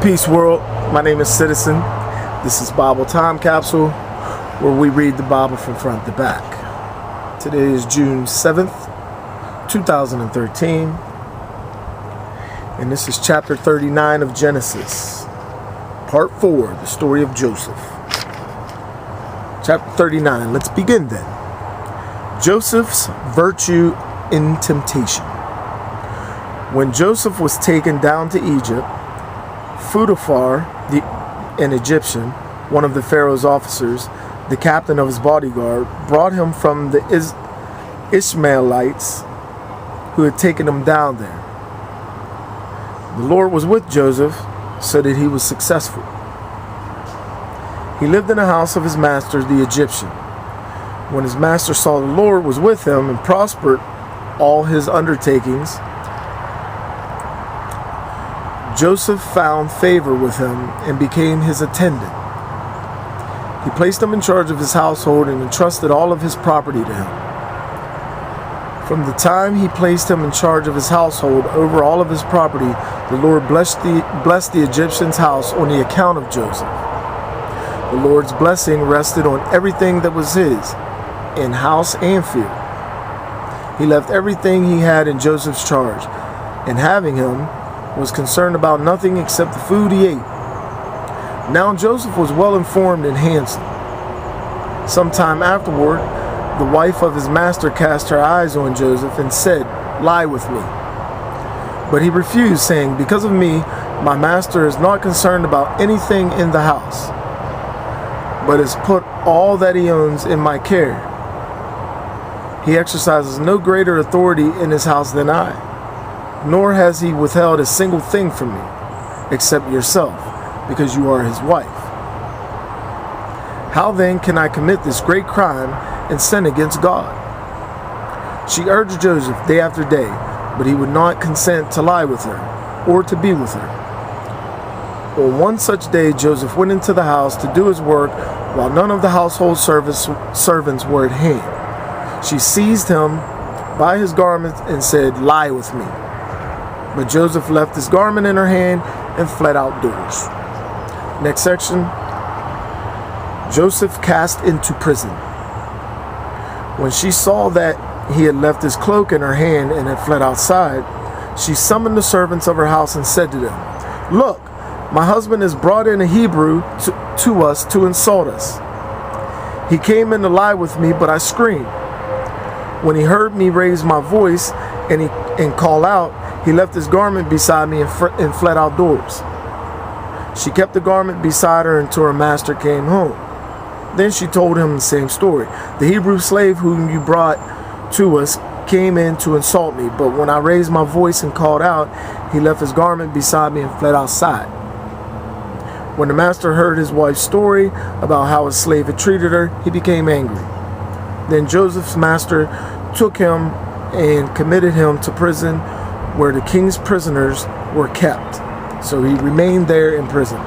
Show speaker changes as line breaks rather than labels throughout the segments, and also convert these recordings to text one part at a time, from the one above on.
Peace world, my name is Citizen. This is Bible Time Capsule, where we read the Bible from front to back. Today is June 7th, 2013, and this is chapter 39 of Genesis, part 4, the story of Joseph. Chapter 39, let's begin then. Joseph's virtue in temptation. When Joseph was taken down to Egypt, Pharoa, an Egyptian, one of the Pharaoh's officers, the captain of his bodyguard, brought him from the Ishmaelites who had taken him down there. The Lord was with Joseph so that he was successful. He lived in the house of his master, the Egyptian. When his master saw the Lord was with him and prospered all his undertakings, Joseph found favor with him and became his attendant. He placed him in charge of his household and entrusted all of his property to him. From the time he placed him in charge of his household over all of his property, the Lord blessed the Egyptian's house on the account of Joseph. The Lord's blessing rested on everything that was his, in house and field. He left everything he had in Joseph's charge, and having him, was concerned about nothing except the food he ate. Now Joseph was well informed and handsome. Sometime afterward, the wife of his master cast her eyes on Joseph and said, "Lie with me." But he refused, saying, "Because of me, my master is not concerned about anything in the house, but has put all that he owns in my care. He exercises no greater authority in his house than I, nor has he withheld a single thing from me, except yourself, because you are his wife. How then can I commit this great crime and sin against God?" She urged Joseph day after day, but he would not consent to lie with her or to be with her. On one such day, Joseph went into the house to do his work while none of the household servants were at hand. She seized him by his garment and said, "Lie with me." But Joseph left his garment in her hand and fled outdoors. Next section. Joseph cast into prison. When she saw that he had left his cloak in her hand and had fled outside, she summoned the servants of her house and said to them, "Look, my husband has brought in a Hebrew to us to insult us. He came in to lie with me, but I screamed. When he heard me raise my voice and call out, he left his garment beside me and fled outdoors." She kept the garment beside her until her master came home. Then she told him the same story. "The Hebrew slave whom you brought to us came in to insult me, but when I raised my voice and called out, he left his garment beside me and fled outside." When the master heard his wife's story about how his slave had treated her, he became angry. Then Joseph's master took him and committed him to prison, where the king's prisoners were kept. So he remained there in prison.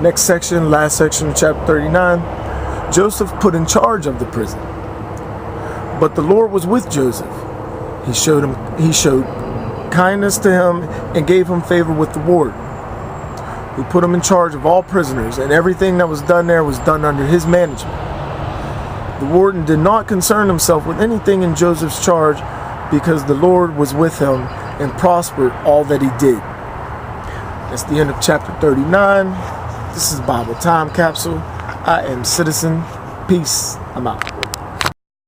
Next section, last section, chapter 39. Joseph put in charge of the prison. But the Lord was with Joseph. He showed kindness to him and gave him favor with the warden, who put him in charge of all prisoners, and everything that was done there was done under his management. The warden did not concern himself with anything in Joseph's charge, because the Lord was with him and prospered all that he did. That's the end of chapter 39. This is Bible Time Capsule. I am Citizen. Peace. I'm out.